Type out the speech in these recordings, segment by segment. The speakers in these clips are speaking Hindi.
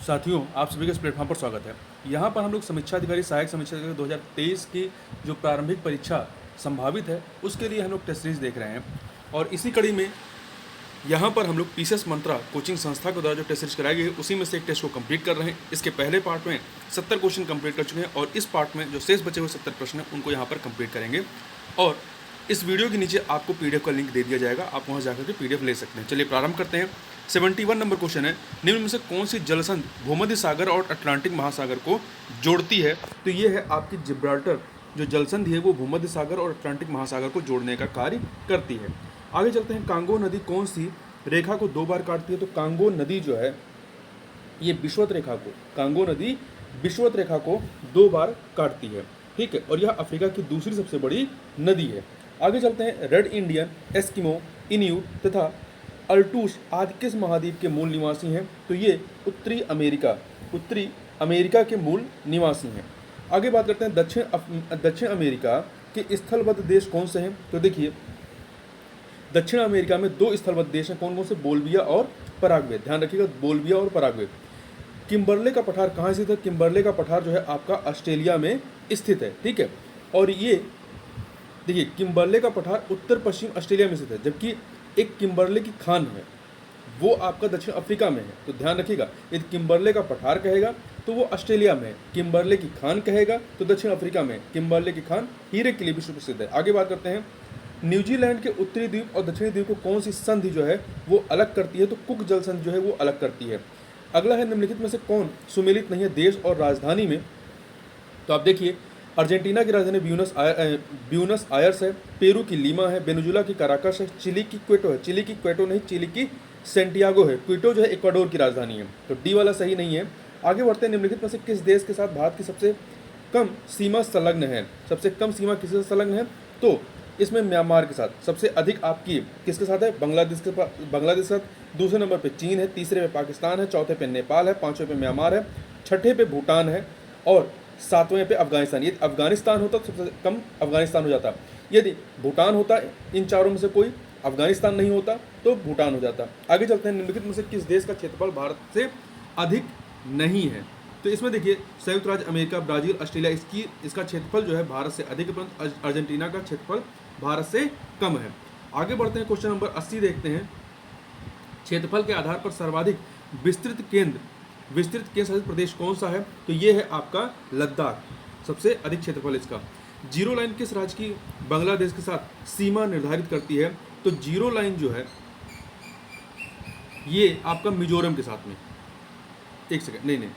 साथियों, आप सभी का इस प्लेटफॉर्म पर स्वागत है। यहाँ पर हम लोग समीक्षा अधिकारी, सहायक समीक्षा अधिकारी 2023 की जो प्रारंभिक परीक्षा संभावित है, उसके लिए हम लोग टेस्ट सीरीज देख रहे हैं। और इसी कड़ी में यहाँ पर हम लोग पीसीएस मंत्रा कोचिंग संस्था के द्वारा जो टेस्ट सीरीज कराई गई है, उसी में से एक टेस्ट को कंप्लीट कर रहे हैं। इसके पहले पार्ट में 70 क्वेश्चन कंप्लीट कर चुके हैं और इस पार्ट में जो शेष बचे हुए 70 प्रश्न हैं, उनको यहाँ पर कंप्लीट करेंगे। और इस वीडियो के नीचे आपको पीडीएफ का लिंक दे दिया जाएगा, आप वहाँ जाकर के पीडीएफ ले सकते हैं। चलिए प्रारंभ करते हैं। 71 नंबर क्वेश्चन है, निम्न में से कौन सी जलसंधि भूमध्य सागर और अटलांटिक महासागर को जोड़ती है? तो ये है आपकी जिब्राल्टर जो जलसंधि है, वो भूमध्य सागर और अटलांटिक महासागर को जोड़ने का कार्य करती है। आगे चलते हैं। कांगो नदी कौन सी रेखा को 2 बार काटती है? तो कांगो नदी जो है ये विषुवत रेखा को, कांगो नदी विषुवत रेखा को 2 बार काटती है, ठीक है। और यह अफ्रीका की दूसरी सबसे बड़ी नदी है। आगे चलते हैं। रेड इंडियन, एस्किमो, इन्यूट तथा अल्टूश आदि किस महाद्वीप के मूल निवासी हैं? तो ये उत्तरी अमेरिका के मूल निवासी हैं। आगे बात करते हैं दक्षिण अमेरिका के स्थलबद्ध देश कौन से हैं? तो देखिए, दक्षिण अमेरिका में 2 स्थलबद्ध देश हैं। कौन कौन से? बोल्विया और पराग्वे। ध्यान रखिएगा, बोल्विया और पराग्वे। किम्बरले का पठार कहाँ स्थित है? किम्बरले का पठार जो है आपका ऑस्ट्रेलिया में स्थित है, ठीक है। और ये देखिए, किम्बरले का पठार उत्तर पश्चिम ऑस्ट्रेलिया में स्थित है, जबकि एक किम्बरले की खान है वो आपका दक्षिण अफ्रीका में है। तो ध्यान रखिएगा, यदि किम्बरले का पठार कहेगा तो वो ऑस्ट्रेलिया में है, किम्बरले की खान कहेगा तो दक्षिण अफ्रीका में। किम्बरले की खान हीरे के लिए विश्व प्रसिद्ध है। आगे बात करते हैं। न्यूजीलैंड के उत्तरी द्वीप और दक्षिणी द्वीप को कौन सी संधि जो है वो अलग करती है? तो कुक जल संधि जो है वो अलग करती है। अगला है, निम्नलिखित में से कौन सुमेलित नहीं है देश और राजधानी में? तो आप देखिए, अर्जेंटीना की राजधानी ब्यूनस आयर्स है, पेरू की लीमा है, वेनेजुला की काराकस है, चिली की क्वेटो है। चिली की क्वेटो नहीं, चिली की सेंटियागो है। क्वेटो जो है इक्वाडोर की राजधानी है, तो डी वाला सही नहीं है। आगे बढ़ते हैं। निम्नलिखित में से किस देश के साथ भारत की सबसे कम सीमा संलग्न है? सबसे कम सीमा किससे संलग्न है? तो इसमें म्यांमार के साथ। सबसे अधिक आपकी किसके साथ है? बांग्लादेश के साथ। दूसरे नंबर पे चीन है, तीसरे पे पाकिस्तान है, चौथे पे नेपाल है, पांचवें पे म्यांमार है, छठे पे भूटान है और सातवें पे अफगानिस्तान। यदि अफगानिस्तान होता तो सबसे कम अफगानिस्तान हो जाता। यदि भूटान होता, इन चारों में से कोई अफगानिस्तान नहीं होता तो भूटान हो जाता। आगे चलते हैं। निम्नलिखित में से किस देश का क्षेत्रफल भारत से अधिक नहीं है? तो इसमें देखिए, संयुक्त राज्य अमेरिका, ब्राजील, ऑस्ट्रेलिया, इसका क्षेत्रफल जो है भारत से अधिक है, परंतु अर्जेंटीना का क्षेत्रफल भारत से कम है। आगे बढ़ते हैं। क्वेश्चन नंबर 80 देखते हैं। क्षेत्रफल के आधार पर सर्वाधिक विस्तृत केंद्र शासित प्रदेश कौन सा है? तो ये है आपका लद्दाख, सबसे अधिक क्षेत्रफल इसका। जीरो लाइन किस राज्य की बांग्लादेश के साथ सीमा निर्धारित करती है? तो जीरो लाइन जो है ये आपका मिजोरम के साथ में, एक सेकंड, नहीं,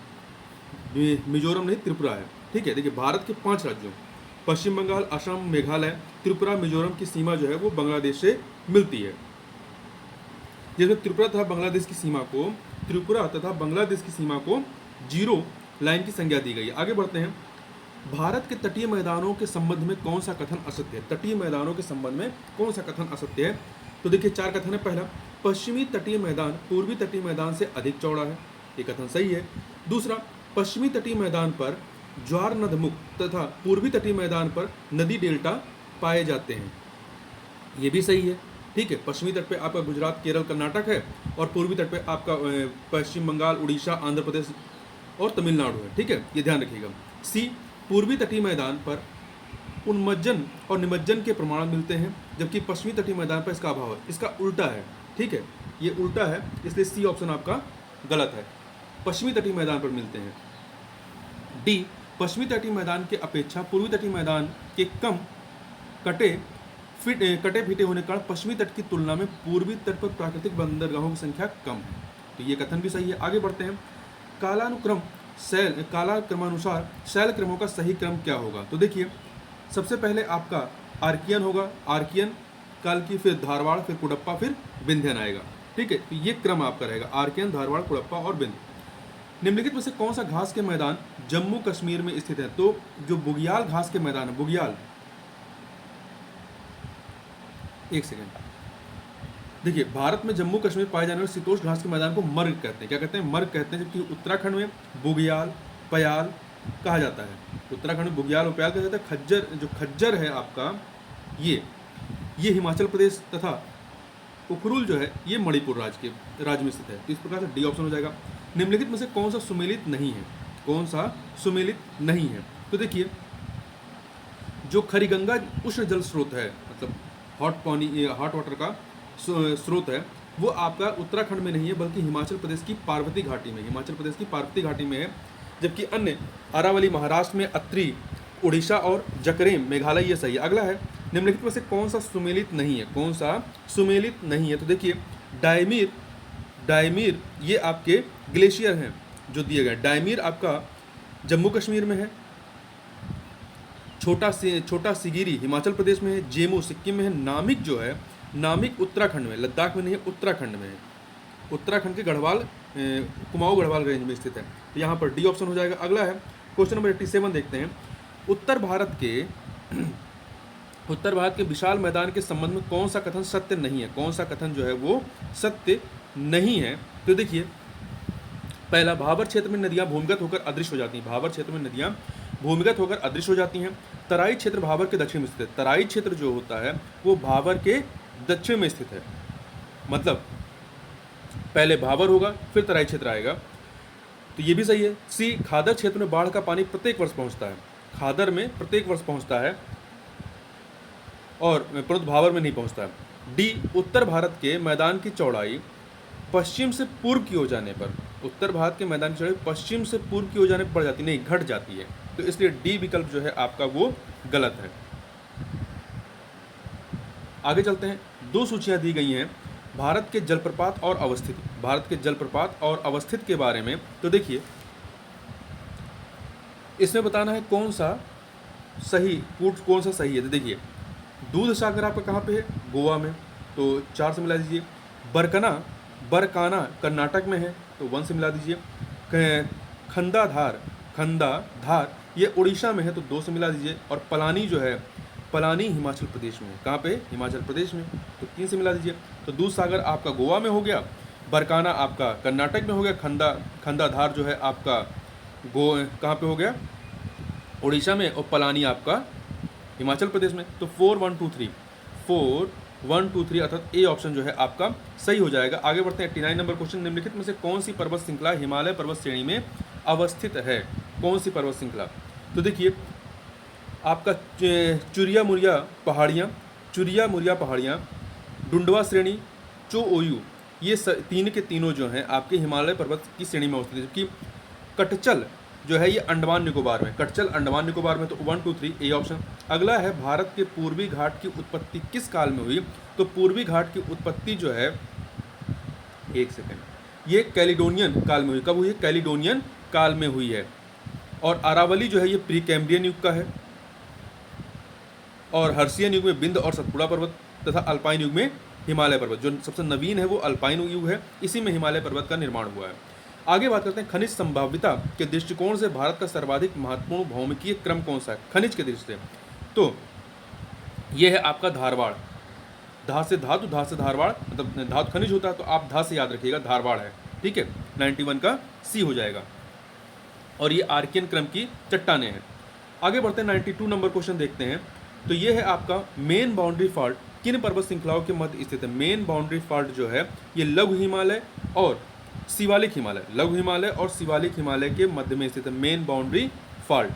मिजोरम नहीं, त्रिपुरा है, ठीक है। देखिए, भारत के 5 राज्यों पश्चिम बंगाल, असम, मेघालय, त्रिपुरा, मिजोरम की सीमा जो है वो बांग्लादेश से मिलती है। जिसमें त्रिपुरा तथा बांग्लादेश की सीमा को जीरो लाइन की संज्ञा दी गई है। आगे बढ़ते हैं। भारत के तटीय मैदानों के संबंध में कौन सा कथन असत्य है? तटीय मैदानों के संबंध में कौन सा कथन असत्य है? तो देखिए, 4 कथन है। पहला, पश्चिमी तटीय मैदान पूर्वी तटीय मैदान से अधिक चौड़ा है, ये कथन सही है। दूसरा, पश्चिमी तटीय मैदान पर ज्वार नदमुख तथा पूर्वी तटीय मैदान पर नदी डेल्टा पाए जाते हैं, ये भी सही है, ठीक है। पश्चिमी तट पे आपका गुजरात, केरल, कर्नाटक है और पूर्वी तट पे आपका पश्चिम बंगाल, उड़ीसा, आंध्र प्रदेश और तमिलनाडु है, ठीक है, ये ध्यान रखिएगा। सी, पूर्वी तटीय मैदान पर उन्मज्जन और निमज्जन के प्रमाण मिलते हैं, जबकि पश्चिमी तटीय मैदान पर इसका अभाव है। इसका उल्टा है, ठीक है, ये उल्टा है, इसलिए सी ऑप्शन आपका गलत है। पश्चिमी तटीय मैदान पर मिलते हैं। डी, पश्चिमी तटीय मैदान के अपेक्षा पूर्वी तटीय मैदान के कम कटे फीटे होने के कारण पश्चिमी तट की तुलना में पूर्वी तट पर प्राकृतिक बंदरगाहों की संख्या कम है, तो ये कथन भी सही है। आगे बढ़ते हैं। कालाक्रमानुसार शैल क्रमों का सही क्रम क्या होगा? तो देखिए, सबसे पहले आपका आर्कियन होगा, आर्कियन, कालकी, फिर धारवाड़, फिर कुडप्पा, फिर विंध्यन आएगा, ठीक है। तो ये क्रम आपका रहेगा, आर्कियन, धारवाड़, कुडप्पा और विंध्य। निम्नलिखित में से कौन सा घास के मैदान जम्मू कश्मीर में स्थित है? तो जो बुग्याल घास के मैदान है, बुग्याल, एक सेकेंड, देखिए, भारत में जम्मू कश्मीर पाए जाने वाले शीतोष्ण घास के मैदान को मर्ग कहते हैं। क्या कहते हैं? मर्ग कहते हैं। जबकि उत्तराखंड में बुग्याल, पयाल कहा जाता है। उत्तराखंड में बुग्याल और पयाल कहा जाता है। खज्जर है आपका, ये हिमाचल प्रदेश तथा उखरुल जो है ये मणिपुर राज्य में स्थित है। तो इस प्रकार से डी ऑप्शन हो जाएगा। निम्नलिखित में से कौन सा सुमेलित नहीं है? कौन सा सुमेलित नहीं है? तो देखिए, जो खरीगंगा उष्ण जल स्रोत है, मतलब हॉट वाटर का स्रोत है, वो आपका उत्तराखंड में नहीं है बल्कि हिमाचल प्रदेश की पार्वती घाटी में, हिमाचल प्रदेश की पार्वती घाटी में है। जबकि अन्य अरावली महाराष्ट्र में, अत्रि उड़ीसा और जकरेम मेघालय, ये सही है। अगला है, निम्नलिखित में से कौन सा सुमेलित नहीं है? कौन सा सुमेलित नहीं है? तो देखिए, डायमीर ये आपके ग्लेशियर हैं जो दिए गए। डायमीर आपका जम्मू कश्मीर में है, छोटा सिगिरी हिमाचल प्रदेश में है, जेमू सिक्किम में है, नामिक जो है, नामिक उत्तराखंड में, लद्दाख में नहीं है, उत्तराखंड में है। उत्तराखंड के गढ़वाल कुमाऊं गढ़वाल रेंज में स्थित है। तो यहाँ पर डी ऑप्शन हो जाएगा। अगला है क्वेश्चन नंबर 87 देखते हैं। उत्तर भारत के विशाल मैदान के संबंध में कौन सा कथन सत्य नहीं है? कौन सा कथन जो है वो सत्य नहीं है? तो देखिए, पहला, भाबर क्षेत्र में नदियां भूमिगत होकर अदृश्य हो जाती हैं। भाबर क्षेत्र में नदियां भूमिगत होकर अदृश्य हो जाती हैं। तराई क्षेत्र भाबर के दक्षिण में स्थित है। तराई क्षेत्र जो होता है वो भाबर के दक्षिण में स्थित है। मतलब पहले भाबर होगा फिर तराई क्षेत्र आएगा, तो ये भी सही है। सी, खादर क्षेत्र में बाढ़ का पानी प्रत्येक वर्ष पहुंचता है। खादर में प्रत्येक वर्ष पहुंचता है और परंतु भाबर में नहीं पहुंचता है। डी, उत्तर भारत के मैदान की चौड़ाई पश्चिम से पूर्व की ओर जाने पर, उत्तर भारत के मैदान की चौड़ाई पश्चिम से पूर्व की ओर जाने पर बढ़ जाती नहीं, घट जाती है। तो इसलिए डी विकल्प जो है आपका वो गलत है। आगे चलते हैं। दो सूचियां दी गई हैं भारत के जलप्रपात और अवस्थित, भारत के जलप्रपात और अवस्थित के बारे में। तो देखिए, इसमें बताना है कौन सा सही है। तो देखिए, दूध सागर आपका कहाँ पे है? गोवा में, तो 4 से मिला दीजिए। बरकाना कर्नाटक में है, तो 1 से मिला दीजिए। खंडाधार ये उड़ीसा में है, तो 2 से मिला दीजिए। और पलानी जो है, पलानी हिमाचल प्रदेश में है। कहाँ पे? हिमाचल प्रदेश में, तो 3 से मिला दीजिए। तो दूध सागर आपका गोवा में हो गया, बरकाना आपका कर्नाटक में हो गया, खंडाधार जो है आपका कहाँ पे हो गया? उड़ीसा में, और पलानी आपका हिमाचल प्रदेश में। तो 4 1 2 3 अर्थात ए ऑप्शन जो है आपका सही हो जाएगा। आगे बढ़ते हैं 89 नंबर क्वेश्चन। निम्नलिखित में से कौन सी पर्वत श्रृंखला हिमालय पर्वत श्रेणी में अवस्थित है? कौन सी पर्वत श्रृंखला? तो देखिए, आपका चुरिया मुरिया पहाड़ियाँ, डुंडवा श्रेणी, चोओयू, ये तीन के तीनों जो हैं आपके हिमालय पर्वत की श्रेणी में अवस्थित है। जबकि कटचल जो है ये अंडमान निकोबार में, कटचल अंडमान निकोबार में। तो 1 2 3 ए ऑप्शन। अगला है, भारत के पूर्वी घाट की उत्पत्ति किस काल में हुई? तो पूर्वी घाट की उत्पत्ति जो है, एक सेकेंड, ये कैलिडोनियन काल में हुई। कब हुई है? कैलिडोनियन काल में हुई है। और अरावली जो है ये प्री कैम्ब्रियन युग का है। और हर्षियन युग में बिंद और सतपुड़ा पर्वत तथा अल्पाइन युग में हिमालय पर्वत। जो सबसे नवीन है वो अल्पाइन युग है, इसी में हिमालय पर्वत का निर्माण हुआ है। आगे बात करते हैं खनिज संभाव्यता के दृष्टिकोण से भारत का सर्वाधिक महत्वपूर्ण भौमिकीय क्रम कौन सा है खनिज के दृष्टि से? तो यह है आपका धारवाड़। धा से धातु, धा से धारवाड़, मतलब धातु खनिज होता है तो आप धा से याद रखिएगा, धारवाड़ है। ठीक है, 91 का सी हो जाएगा। और ये आर्कियन क्रम की चट्टानें हैं। आगे बढ़ते हैं 92 नंबर क्वेश्चन देखते हैं। तो ये है आपका मेन बाउंड्री फॉल्ट किन पर्वत श्रृंखलाओं के मध्य स्थित है? मेन बाउंड्री फॉल्ट जो है ये लघु हिमालय और शिवालिक हिमालय, लघु हिमालय और शिवालिक हिमालय के मध्य में स्थित है मेन बाउंड्री फॉल्ट,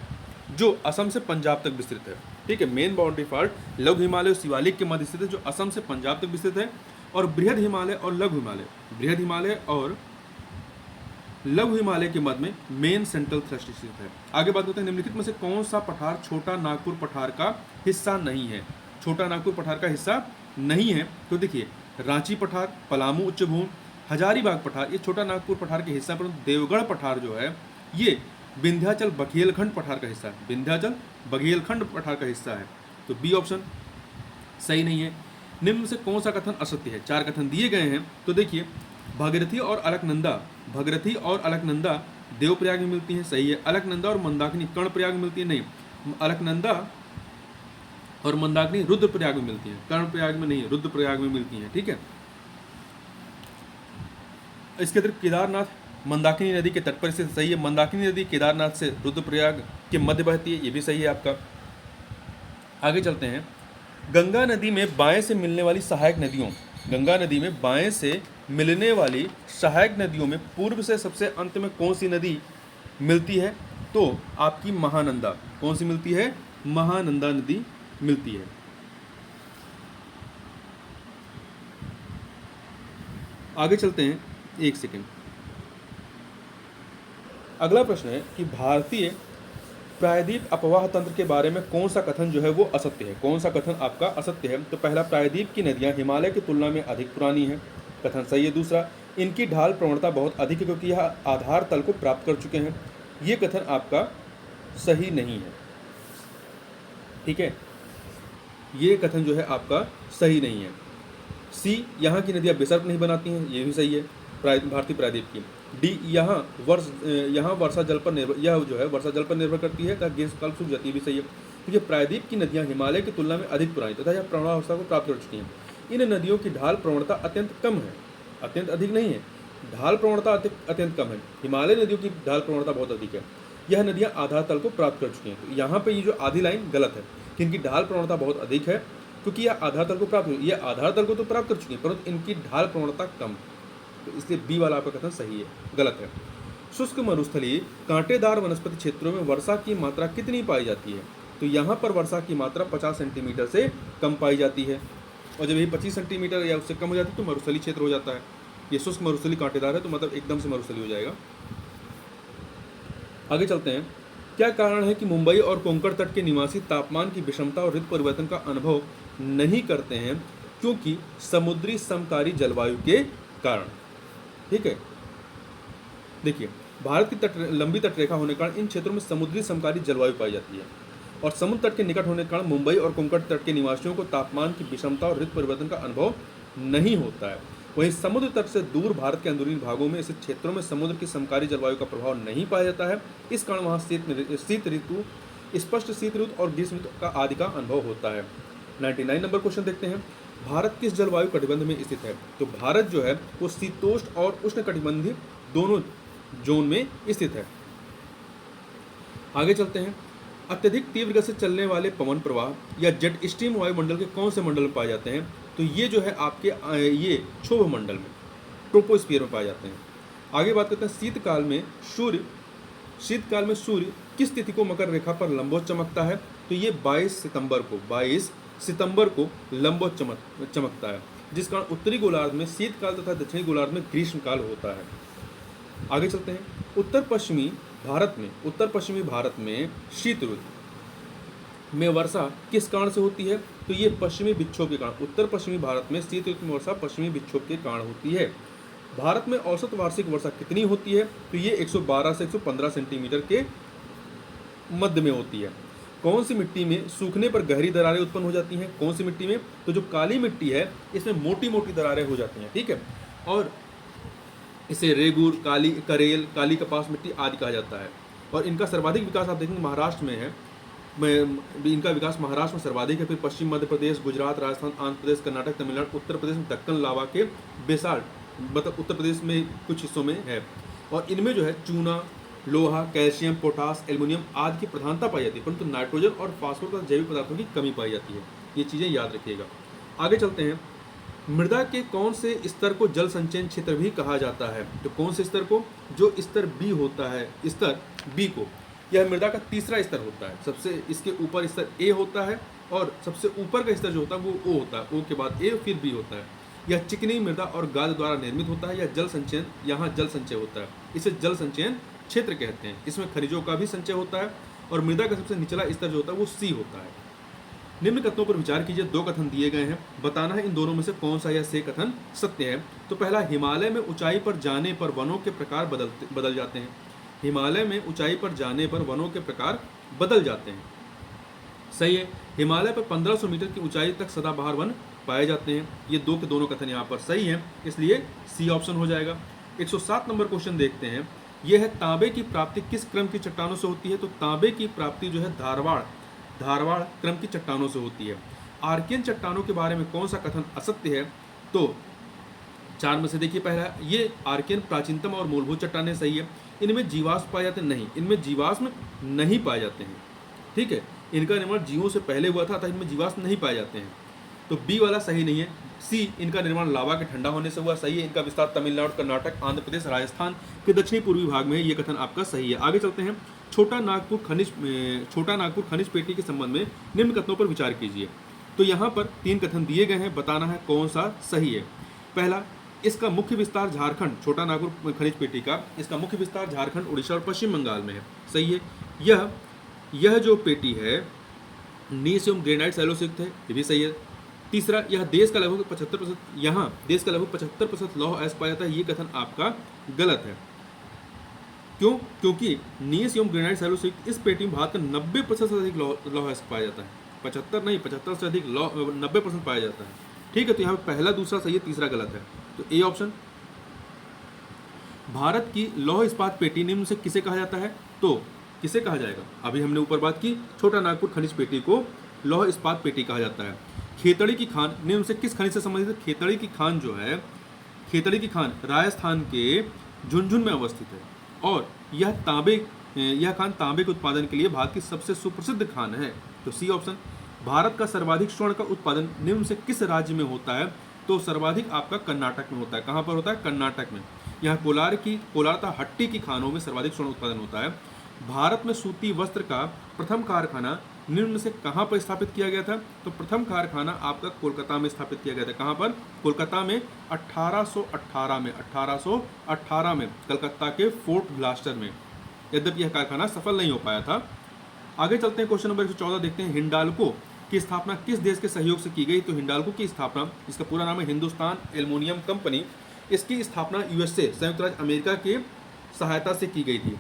जो असम से पंजाब तक विस्तृत है। ठीक है, मेन बाउंड्री फॉल्ट लघु हिमालय और शिवालिक के मध्य स्थित है, जो असम से पंजाब तक विस्तृत है। और बृहद हिमालय और लघु हिमालय, बृहद हिमालय और लघु हिमालय के मध्य में मेन सेंट्रल थ्रस्ट स्थित है। आगे बात करते हैं निम्नलिखित में से कौन सा पठार छोटा नागपुर पठार का हिस्सा नहीं है? छोटा नागपुर पठार का हिस्सा नहीं है। तो देखिए, रांची पठार, पलामू उच्चभूमि, हजारीबाग पठार ये छोटा नागपुर पठार के हिस्सा, परंतु देवगढ़ पठार जो है ये विंध्याचल बघेलखंड पठार का हिस्सा है, विंध्याचल बघेलखंड पठार का हिस्सा है। तो बी ऑप्शन सही नहीं है। निम्न से कौन सा कथन असत्य है? 4 कथन दिए गए हैं। तो देखिए, भागीरथी और अलकनंदा देवप्रयाग में मिलती हैं, सही है। अलकनंदा और मंदाकिनी कर्णप्रयाग में मिलती है, नहीं। अलकनंदा और मंदाकिनी रुद्रप्रयाग में मिलती हैं, कर्णप्रयाग में नहीं, रुद्रप्रयाग में मिलती हैं। ठीक है, इसके अतिरिक्त केदारनाथ मंदाकिनी नदी के तट पर स्थित, सही है। मंदाकिनी नदी केदारनाथ से रुद्रप्रयाग के मध्य बहती है, ये भी सही है आपका। आगे चलते हैं। गंगा नदी में बाएं से मिलने वाली सहायक नदियों, गंगा नदी में बाएं से मिलने वाली सहायक नदियों में पूर्व से सबसे अंत में कौन सी नदी मिलती है? तो आपकी महानंदा। कौन सी मिलती है? महानंदा नदी मिलती है। आगे चलते हैं, एक सेकेंड। अगला प्रश्न है कि भारतीय प्रायद्वीप अपवाह तंत्र के बारे में कौन सा कथन जो है वो असत्य है? कौन सा कथन आपका असत्य है? तो पहला, प्रायद्वीप की नदियां हिमालय की तुलना में अधिक पुरानी हैं। कथन सही है। दूसरा, इनकी ढाल प्रवणता बहुत अधिक है क्योंकि यह आधार तल को प्राप्त कर चुके हैं। ये कथन आपका सही नहीं है। ठीक है, ये कथन जो है आपका सही नहीं है। सी, यहाँ की नदियाँ विसर्प नहीं बनाती हैं, ये भी सही है भारतीय प्रायद्वीप की। डी, यहाँ वर्षा जल पर निर्भर, यह जो है वर्षा जल पर निर्भर करती है तथा ग्रीष्मकाल सूख जाती है, भी सही है। क्योंकि प्रायद्वीप की नदियाँ हिमालय की तुलना में अधिक पुरानी तथा यह प्रवणावस्था को प्राप्त कर चुकी हैं। इन नदियों की ढाल प्रवणता अत्यंत कम है, अत्यंत अधिक नहीं है, ढाल प्रवणता अत्यंत कम है। हिमालय नदियों की ढाल प्रवणता बहुत अधिक है। यह नदियाँ आधार तल को प्राप्त कर चुकी हैं। तो यहाँ पे ये जो आधी लाइन गलत है कि इनकी ढाल प्रवणता बहुत अधिक है क्योंकि यह आधार तल को प्राप्त, यह आधार तल को तो प्राप्त कर चुकी है परंतु इनकी ढाल प्रवणता कम, तो इसलिए बी वाला आपका कथन सही है, गलत है। शुष्क मरुस्थलीय कांटेदार वनस्पति क्षेत्रों में वर्षा की मात्रा कितनी पाई जाती है? तो यहाँ पर वर्षा की मात्रा 50 सेंटीमीटर से कम पाई जाती है, और जब यही 25 सेंटीमीटर या उससे कम हो जाती है तो मरुस्थलीय क्षेत्र हो जाता है। ये शुष्क मरुस्थलीय कांटेदार है तो मतलब एकदम से मरुस्थलीय हो जाएगा। आगे चलते हैं। क्या कारण है कि मुंबई और कोंकण तट के निवासी तापमान की विषमता और ऋतु परिवर्तन का अनुभव नहीं करते हैं? क्योंकि समुद्री समकारी जलवायु के कारण। ठीक है, देखिए, भारत की लंबी तटरेखा होने के कारण इन क्षेत्रों में समुद्री समकारी जलवायु पाई जाती है और समुद्र तट के निकट होने के कारण मुंबई और कोंकण तट के निवासियों को तापमान की विषमता और ऋतु परिवर्तन का अनुभव नहीं होता है। वहीं समुद्र तट से दूर भारत के अंदरूनी भागों में ऐसे क्षेत्रों में समुद्र की समकारी जलवायु का प्रभाव नहीं पाया जाता है। इस कारण वहाँ शीत ऋतु, स्पष्ट शीत ऋतु और ग्रीष्म ऋतु का आदि का अनुभव होता है। 99 नंबर क्वेश्चन देखते हैं। भारत किस जलवायु कटिबंध में स्थित है? तो भारत जो है वो शीतोष्ण और उष्ण कटिबंधीय दोनों जोन में स्थित है। आगे चलते हैं। अत्यधिक तीव्र गति से चलने वाले पवन प्रवाह या जेट स्ट्रीम वायुमंडल के कौन से मंडल में पाए जाते हैं? तो ये जो है आपके ये क्षोभ मंडल में, ट्रोपोस्फीयर में पाए जाते हैं। आगे बात करते हैं। शीतकाल में सूर्य किस तिथि को मकर रेखा पर लंबवत चमकता है? तो ये 22 सितंबर को लंबवत चमकता है, जिस कारण उत्तरी गोलार्ध में शीतकाल तथा दक्षिणी गोलार्ध में ग्रीष्मकाल होता है। आगे चलते हैं। उत्तर पश्चिमी भारत में शीत ऋतु में वर्षा किस कारण से होती है? तो ये पश्चिमी विक्षोभ के कारण। उत्तर पश्चिमी भारत में शीत ऋतु में वर्षा पश्चिमी विक्षोभ के कारण होती है। भारत में औसत वार्षिक वर्षा कितनी होती है? तो ये 112 से 115 सेंटीमीटर के मध्य में होती है। कौन सी मिट्टी में सूखने पर गहरी दरारें उत्पन्न हो जाती हैं? कौन सी मिट्टी में? तो जो काली मिट्टी है इसमें मोटी मोटी दरारें हो जाती हैं। ठीक है, और इसे रेगूर, काली करेल, काली कपास मिट्टी आदि कहा जाता है। और इनका सर्वाधिक विकास आप देखेंगे महाराष्ट्र में है। इनका विकास महाराष्ट्र में सर्वाधिक है, फिर पश्चिम मध्य प्रदेश, गुजरात, राजस्थान, आंध्र प्रदेश, कर्नाटक, तमिलनाडु, उत्तर प्रदेश में दक्कन लावा के बेसाल्ट, मतलब उत्तर प्रदेश में कुछ हिस्सों में है। और इनमें जो है चूना, लोहा, कैल्शियम, पोटास, एल्युमिनियम आदि की प्रधानता पाई जाती है, परंतु नाइट्रोजन और फास्फोरस तथा जैविक पदार्थों की कमी पाई जाती है। ये चीज़ें याद रखिएगा। आगे चलते हैं। मृदा के कौन से स्तर को जल संचयन क्षेत्र भी कहा जाता है? तो कौन से स्तर को? जो स्तर बी होता है, स्तर बी को, यह मृदा का तीसरा स्तर होता है। सबसे इसके ऊपर स्तर ए होता है और सबसे ऊपर का स्तर जो होता है वो ओ होता है। ओ के बाद ए फिर बी होता है। यह चिकनी मृदा और गाद द्वारा निर्मित होता है। यह जल संचयन, यहाँ जल संचय होता है, इसे जल संचयन क्षेत्र कहते हैं। इसमें खनिजों का भी संचय होता है और मृदा का सबसे निचला स्तर जो होता है वो सी होता है। निम्न कथनों पर विचार कीजिए। 2 कथन दिए गए हैं, बताना है इन दोनों में से कौन सा या से कथन सत्य है। तो पहला, हिमालय में ऊंचाई पर जाने पर वनों के प्रकार बदल जाते हैं। हिमालय में ऊंचाई पर जाने पर वनों के प्रकार बदल जाते हैं, सही है। हिमालय पर 1500 मीटर की ऊंचाई तक सदाबहार वन पाए जाते हैं। ये 2 के दोनों कथन यहाँ पर सही हैं, इसलिए सी ऑप्शन हो जाएगा। 107 नंबर क्वेश्चन देखते हैं। यह है तांबे की प्राप्ति किस क्रम की चट्टानों से होती है? तो तांबे की प्राप्ति जो है धारवाड़ क्रम की चट्टानों से होती है। आर्कियन चट्टानों के बारे में कौन सा कथन असत्य है? तो 4 में से देखिए, पहला, ये आर्कियन प्राचीनतम और मूलभूत चट्टानें, सही है। इनमें जीवाश्म पाए जाते नहीं, इनमें जीवाश्म नहीं पाए जाते हैं। ठीक है, इनका निर्माण जीवों से पहले हुआ था अतः इनमें जीवाश्म नहीं पाए जाते हैं। तो बी वाला सही नहीं है। सी, इनका निर्माण लावा के ठंडा होने से हुआ, सही है। इनका विस्तार तमिलनाडु, कर्नाटक, आंध्र प्रदेश, राजस्थान के दक्षिणी पूर्वी भाग में है, ये कथन आपका सही है। आगे चलते हैं, छोटा नागपुर खनिज पेटी के संबंध में निम्न कथनों पर विचार कीजिए। तो यहाँ पर 3 कथन दिए गए हैं, बताना है कौन सा सही है। पहला, इसका मुख्य विस्तार झारखंड, छोटा नागपुर खनिज पेटी का इसका मुख्य विस्तार झारखंड, उड़ीसा और पश्चिम बंगाल में है, सही है। यह जो पेटी है नीसियम ग्रेनाइट सैलो से युक्त है, ये भी सही है। तीसरा, यह देश का लगभग 75% लौह अयस्क पाया जाता है, ये कथन आपका गलत है। क्यों? क्योंकि नीसियम ग्रेनाइट सैलो से युक्त इस पेटी में भारत का 90% से अधिक लौह अयस्क पाया जाता है, 75 नहीं 75 से अधिक 90% पाया जाता है, ठीक है। तो यहाँ पे पहला दूसरा सही है, तीसरा गलत है, तो ए ऑप्शन। भारत की लौह इस्पात पेटी निम्न से किसे कहा जाता है? तो किसे कहा जाएगा? अभी हमने ऊपर बात की, छोटा नागपुर खनिज पेटी को लौह इस्पात पेटी कहा जाता है। खेतड़ी की खान निम्न से किस खनिज से संबंधित है? खेतड़ी की खान जो है, खेतड़ी की खान राजस्थान के झुंझुनू में अवस्थित है और यह खान तांबे के उत्पादन के लिए भारत की सबसे सुप्रसिद्ध खान है, तो सी ऑप्शन। भारत का सर्वाधिक स्वर्ण का उत्पादन निम्न से किस राज्य में होता है? तो सर्वाधिक आपका कर्नाटक में होता है। कहाँ पर होता है? कर्नाटक में। यहाँ कोलार तथा हट्टी की खानों में सर्वाधिक स्वर्ण उत्पादन होता है। भारत में सूती वस्त्र का प्रथम कारखाना निम्न से कहाँ पर स्थापित किया गया था? तो प्रथम कारखाना आपका कोलकाता में स्थापित किया गया था। कहाँ पर? कोलकाता में 1818 में कलकत्ता के फोर्ट ब्लास्टर में, यद्यपि यह कारखाना सफल नहीं हो पाया था। आगे चलते हैं, क्वेश्चन नंबर 114 देखते हैं। हिंडाल्को की स्थापना किस देश के सहयोग से की गई? तो हिंडाल्को की स्थापना, इसका पूरा नाम है हिंदुस्तान एल्युमिनियम कंपनी, इसकी स्थापना यूएसए संयुक्त राज्य अमेरिका के सहायता से की गई थी।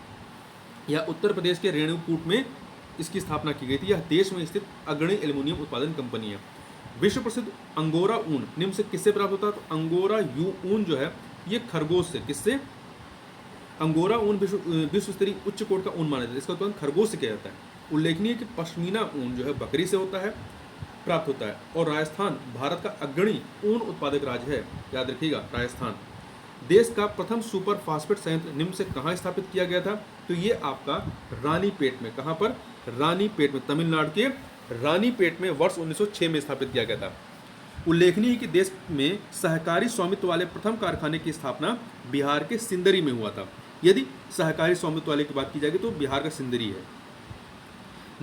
यह उत्तर प्रदेश के रेणुकूट में इसकी स्थापना की गई थी। यह देश में स्थित अग्रणी एल्युमिनियम उत्पादन कंपनी है। विश्व प्रसिद्ध अंगोरा ऊन निम्न से किससे प्राप्त होता है? तो अंगोरा ऊन जो है ये खरगोश से, किससे? अंगोरा ऊन विश्व स्तरीय उच्च कोट का ऊन माना जाता है, इसका उत्पादन खरगोश से किया जाता है। उल्लेखनीय कि पश्मीना ऊन जो है बकरी से होता है, प्राप्त होता है, और राजस्थान भारत का अग्रणी ऊन उत्पादक राज्य है, याद रखिएगा राजस्थान। देश का प्रथम सुपर फास्फेट संयंत्र निम्न से कहाँ स्थापित किया गया था? तो ये आपका रानीपेट में। कहाँ पर? रानीपेट में, तमिलनाडु के रानीपेट में वर्ष 1906 में स्थापित किया गया था। उल्लेखनीय है कि देश में सहकारी स्वामित्व वाले प्रथम कारखाने की स्थापना बिहार के सिंदरी में हुआ था। यदि सहकारी स्वामित्व वाले की बात की जाएगी तो बिहार का सिंदरी है।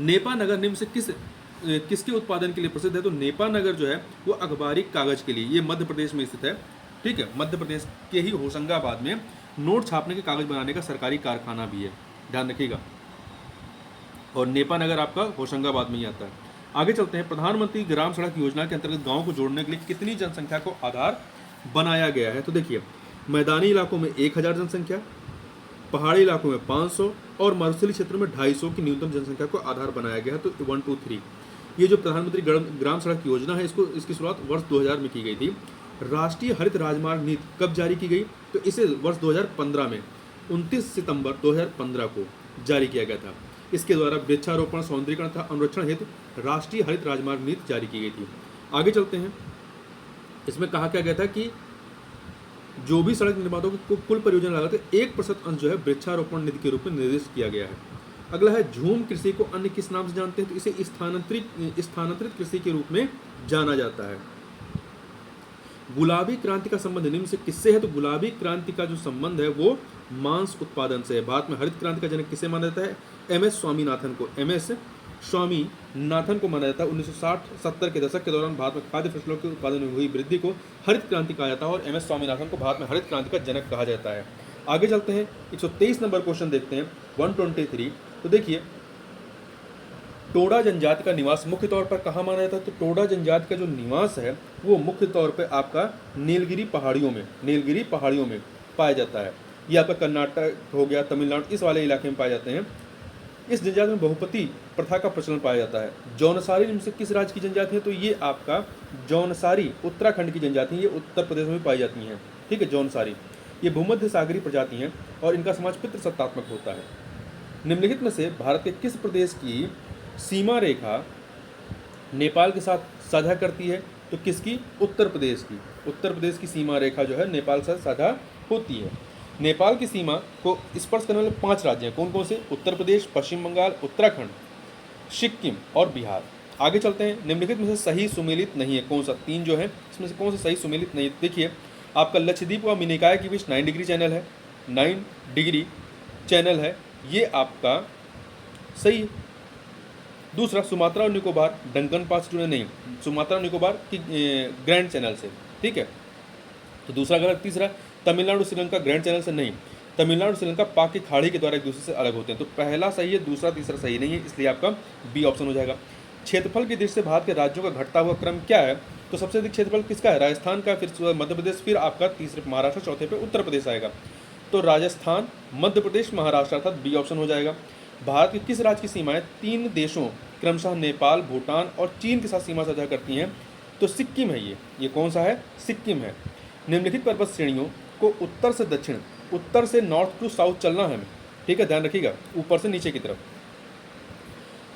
नेपा नगर निम्न से किसके उत्पादन के लिए प्रसिद्ध है? तो नेपा नगर जो है वो अखबारी कागज के लिए, ये मध्य प्रदेश में स्थित है, ठीक है। मध्य प्रदेश के ही होशंगाबाद में नोट छापने के कागज बनाने का सरकारी कारखाना भी है, ध्यान रखिएगा। और नेपा नगर आपका होशंगाबाद में ही आता है। आगे चलते हैं, प्रधानमंत्री ग्राम सड़क योजना के अंतर्गत गाँव को जोड़ने के लिए कितनी जनसंख्या को आधार बनाया गया है? तो देखिए, मैदानी इलाकों में 1000 जनसंख्या, पहाड़ी इलाकों में 500 और मरुस्थलीय क्षेत्रों में 250 की न्यूनतम जनसंख्या को आधार बनाया गया है। तो 1 2 3 ये जो प्रधानमंत्री ग्राम सड़क योजना है, इसकी शुरुआत वर्ष 2000 में की गई थी। राष्ट्रीय हरित राजमार्ग नीति कब जारी की गई? तो इसे वर्ष 2015 में 29 सितंबर 2015 को जारी किया गया था। इसके द्वारा वृक्षारोपण, सौंदर्यीकरण तथा अनुरक्षण हेतु राष्ट्रीय हरित राजमार्ग नीति जारी की गई थी। आगे चलते हैं, इसमें कहा क्या गया था कि जो भी सड़क निर्माताओं को कुल परियोजना लागत है 1% अंश जो है वृक्षारोपण निधि के रूप में निर्दिष्ट किया गया है। अगला है, झूम कृषि को अन्य किस नाम से जानते हैं? तो इसे स्थानांतरित कृषि के रूप में जाना जाता है। गुलाबी क्रांति का संबंध निम्न से किससे है? तो गुलाबी क्रांति का जो संबंध है वो मांस उत्पादन से है। भारत में हरित क्रांति का जनक किसे माना जाता है? MS स्वामीनाथन को। MS स्वामीनाथन को माना जाता है। 1960-70 के दशक के दौरान भारत में खाद्य फसलों के उत्पादन में हुई वृद्धि को हरित क्रांति कहा जाता है और MS स्वामीनाथन को भारत में हरित क्रांति का जनक कहा जाता है। आगे चलते हैं, 123 नंबर क्वेश्चन देखते हैं, 123। तो देखिए, टोडा जनजाति का निवास मुख्य तौर पर कहाँ माना जाता है? तो टोडा जनजाति का जो निवास है वो मुख्य तौर पर आपका नीलगिरी पहाड़ियों में पाया जाता है। ये आपका कर्नाटक हो गया, तमिलनाडु, इस वाले इलाके में पाए जाते हैं। इस जनजाति में बहुपति प्रथा का प्रचलन पाया जाता है। जौनसारी निम्न से किस राज्य की जनजाति है? तो ये आपका जौनसारी उत्तराखंड की जनजाति है, ये उत्तर प्रदेश में पाई जाती हैं, ठीक है। जौनसारी ये भूमध्य सागरीय प्रजाति हैं और इनका समाज पितृसत्तात्मक होता है। निम्नलिखित में से भारत के किस प्रदेश की सीमा रेखा नेपाल के साथ साझा करती है? तो किसकी? उत्तर प्रदेश की। उत्तर प्रदेश की सीमा रेखा जो है नेपाल से साझा होती है। नेपाल की सीमा को स्पर्श करने वाले 5 राज्य हैं, कौन कौन से? उत्तर प्रदेश, पश्चिम बंगाल, उत्तराखंड, सिक्किम और बिहार। आगे चलते हैं, निम्नलिखित में से सही सुमेलित नहीं है कौन सा, 3 जो है इसमें से कौन सा सही सुमेलित नहीं है। देखिए आपका लक्षद्वीप व मिनिकॉय के बीच 9 डिग्री चैनल है, 9 डिग्री चैनल है, ये आपका सही है। दूसरा, सुमात्रा और निकोबार डंकन पास से जुड़े नहीं, सुमात्रा और निकोबार की ग्रैंड चैनल से, ठीक है, तो दूसरा गलत। तीसरा, तमिलनाडु श्रीलंका ग्रैंड चैनल से नहीं, तमिलनाडु श्रीलंका पाक की खाड़ी के द्वारा एक दूसरे से अलग होते हैं। तो पहला सही है, दूसरा तीसरा सही नहीं है, इसलिए आपका बी ऑप्शन हो जाएगा। क्षेत्रफल की दृष्टि से भारत के राज्यों का घटता हुआ क्रम क्या है, तो सबसे अधिक क्षेत्रफल किसका है, राजस्थान का, फिर मध्य प्रदेश, फिर आपका तीसरे महाराष्ट्र, चौथे पे उत्तर प्रदेश आएगा। तो राजस्थान, मध्य प्रदेश, महाराष्ट्र, अर्थात बी ऑप्शन हो जाएगा। भारत के किस राज्य की सीमाएं 3 देशों क्रमशः नेपाल, भूटान और चीन के साथ सीमा साझा करती हैं, तो सिक्किम है ये कौन सा है, सिक्किम है। निम्नलिखित पर्वत श्रेणियों को उत्तर से दक्षिण, उत्तर से नॉर्थ टू साउथ चलना है हमें, ठीक है, ध्यान रखिएगा, ऊपर से नीचे की तरफ।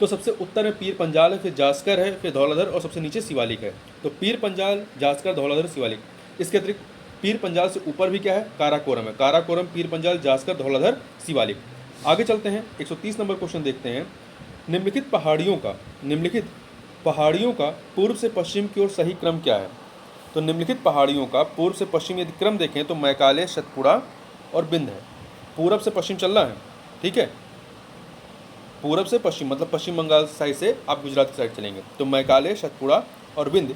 तो सबसे उत्तर में पीर पंजाल है, फिर जास्कर है, फिर धौलाधर और सबसे नीचे शिवालिक है। तो पीर पंजाल, जास्कर, धौलाधर, शिवालिक। इसके अतिरिक्त पीर पंजाल से ऊपर भी क्या है, काराकोरम है, काराकोरम, पीर पंजाल, जास्कर, धौलाधर, शिवालिक। आगे चलते हैं, 130 नंबर क्वेश्चन देखते हैं। निम्नलिखित पहाड़ियों का पूर्व से पश्चिम की ओर सही क्रम क्या है। तो निम्नलिखित पहाड़ियों का पूर्व से पश्चिम यदि क्रम देखें तो मैकाले, सतपुड़ा और बिंद है। पूर्व से पश्चिम चलना है, ठीक है, पूर्व से पश्चिम मतलब पश्चिम बंगाल साइड से आप गुजरात की साइड चलेंगे, तो मैकाले, सतपुड़ा और बिंद।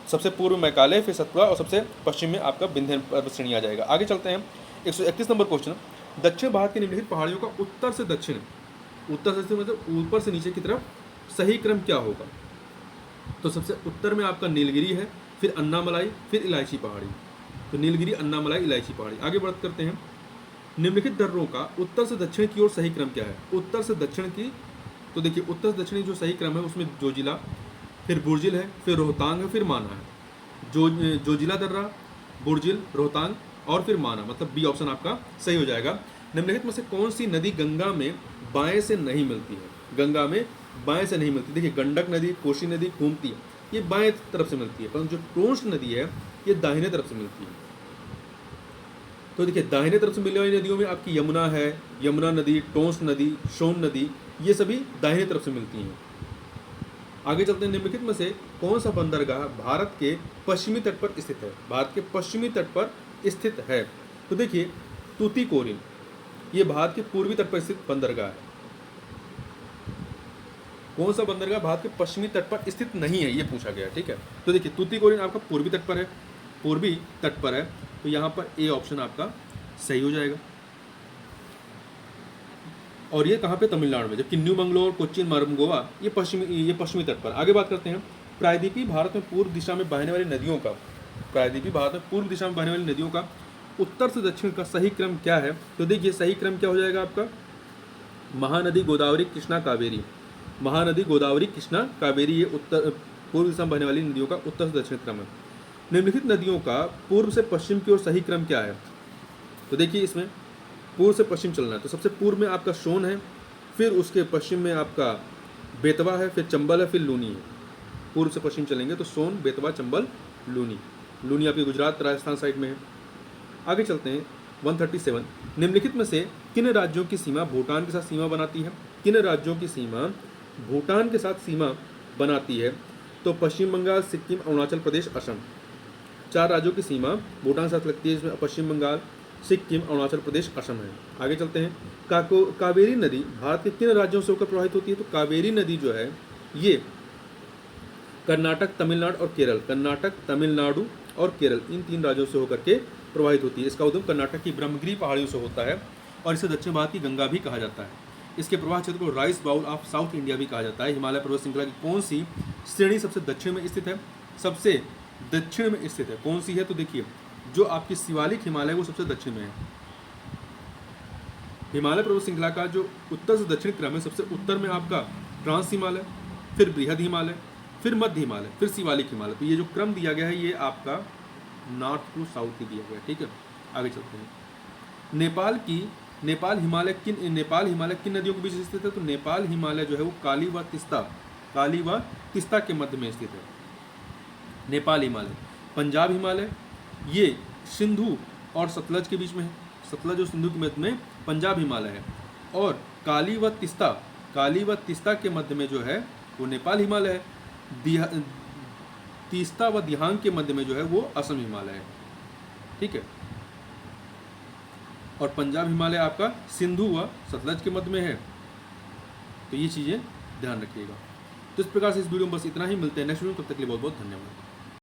सबसे पूर्व मैकाले, फिर सतपुड़ा और सबसे पश्चिम में आपका बिंध्य पर्वत श्रेणी आ जाएगा। आगे चलते हैं, 131 नंबर क्वेश्चन। दक्षिण भारत की निम्नलिखित पहाड़ियों का उत्तर से दक्षिण, उत्तर से मतलब ऊपर से नीचे की तरफ सही क्रम क्या होगा। तो सबसे उत्तर में आपका नीलगिरी है, फिर अन्नामलाई, फिर इलायची पहाड़ी। तो नीलगिरी, अन्नामलाई, इलायची पहाड़ी। आगे बढ़ करते हैं, निम्नलिखित दर्रों का उत्तर से दक्षिण की ओर सही क्रम क्या है। उत्तर से दक्षिण की, तो देखिए उत्तर से दक्षिणी जो सही क्रम है उसमें जोजिला, फिर बुर्जिल है, फिर रोहतांग है, फिर माना है। जोजिला दर्रा, बुर्जिल, रोहतांग और फिर माना, मतलब बी ऑप्शन आपका सही हो जाएगा। निम्नलिखित में से कौन सी नदी गंगा में बाएं से नहीं मिलती है, गंगा में बाएं से नहीं मिलती। देखिए गंडक नदी, कोसी नदी, गोमती, ये बाएं तरफ से मिलती है, परंतु जो टोंस नदी है ये दाहिने तरफ से मिलती है। तो देखिए दाहिने तरफ से मिलने वाली नदियों में आपकी यमुना है, यमुना नदी, टोंस नदी, सोन नदी, ये सभी दाहिने तरफ से मिलती हैं। आगे चलते हैं, निम्नलिखित में से कौन सा बंदरगाह भारत के पश्चिमी तट पर स्थित है, भारत के पश्चिमी तट पर स्थित है। तो देखिए तूतीकोरिन, ये भारत के पूर्वी तट पर स्थित बंदरगाह है। कौन सा बंदरगाह भारत के पश्चिमी तट पर स्थित नहीं है, ये पूछा गया, ठीक है। तो देखिए तूतीकोरिन आपका पूर्वी तट पर है, पूर्वी तट पर है, तो यहाँ पर ए ऑप्शन आपका सही हो जाएगा। और ये कहाँ पे, तमिलनाडु में, जबकि न्यू मंगलोर, कोच्चिन, मरमगोवा ये पश्चिमी तट पर। आगे बात करते हैं, प्रायद्वीपीय भारत में पूर्व दिशा में बहने वाली नदियों का, प्रायद्वीपीय भारत में पूर्व दिशा में बहने वाली नदियों का उत्तर से दक्षिण का सही क्रम क्या है। तो देखिए सही क्रम क्या हो जाएगा आपका, महानदी, गोदावरी, कृष्णा, कावेरी। महानदी, गोदावरी, कृष्णा, कावेरी, ये उत्तर पूर्व दिशा में बहने वाली नदियों का उत्तर से दक्षिण क्रम है। निम्नलिखित नदियों का पूर्व से पश्चिम की ओर सही क्रम क्या है। तो देखिए इसमें पूर्व से पश्चिम चलना है, तो सबसे पूर्व में आपका सोन है, फिर उसके पश्चिम में आपका बेतवा है, फिर चंबल है, फिर लूनी है। पूर्व से पश्चिम चलेंगे तो सोन, बेतवा, चंबल, लूनी। लूनी आपकी गुजरात, राजस्थान साइड में है। आगे चलते हैं, 137। निम्नलिखित में से किन राज्यों की सीमा भूटान के साथ सीमा बनाती है। किन राज्यों की सीमा भूटान के साथ सीमा बनाती है। तो पश्चिम बंगाल, सिक्किम, अरुणाचल प्रदेश, असम। 4 राज्यों की सीमा भूटान के साथ लगती है, इसमें पश्चिम बंगाल, सिक्किम, अरुणाचल प्रदेश, असम है। आगे चलते हैं, कावेरी नदी भारत के किन राज्यों से होकर प्रवाहित होती है। तो कावेरी नदी जो है ये कर्नाटक, तमिलनाडु और केरल, कर्नाटक, तमिलनाडु और केरल, इन 3 राज्यों से होकर के प्रवाहित होती है। इसका उद्गम कर्नाटक की ब्रह्मगिरी पहाड़ियों से होता है और इसे दक्षिण भारत की गंगा भी कहा जाता है। इसके प्रवाह क्षेत्र को rice bowl of south India भी कहा जाता है। हिमालय पर्वत श्रृंखला की कौन सी श्रेणी सबसे दक्षिण में स्थित है, सबसे दक्षिण में स्थित है, कौन सी है। तो देखिए जो आपकी शिवालिक हिमालय वो सबसे दक्षिण में है। हिमालय पर्वत श्रृंखला का जो उत्तर से दक्षिण क्रम है, सबसे उत्तर में आपका ट्रांस हिमालय, फिर बृहद हिमालय, फिर मध्य हिमालय, फिर शिवालिक हिमालय। तो ये जो क्रम दिया गया है ये आपका नॉर्थ टू साउथ ही दिया गया है, ठीक है। आगे चलते हैं, नेपाल हिमालय किन नदियों के बीच स्थित है। तो नेपाल हिमालय जो है वो काली व तिस्ता के मध्य में स्थित है। नेपाल हिमालय, पंजाब हिमालय ये सिंधु और सतलज के बीच में है, सतलज और सिंधु के मध्य में पंजाब हिमालय है। और काली व तिस्ता के मध्य में जो है वो नेपाल हिमालय है। तीस्ता व दिहांग के मध्य में जो है वो असम हिमालय है, ठीक है। और पंजाब हिमालय आपका सिंधु व सतलज के मध्य में है। तो ये चीज़ें ध्यान रखिएगा। तो इस प्रकार से इस वीडियो में बस इतना ही, मिलते हैं नेक्स्ट वीडियो में, तब तक के लिए बहुत बहुत धन्यवाद।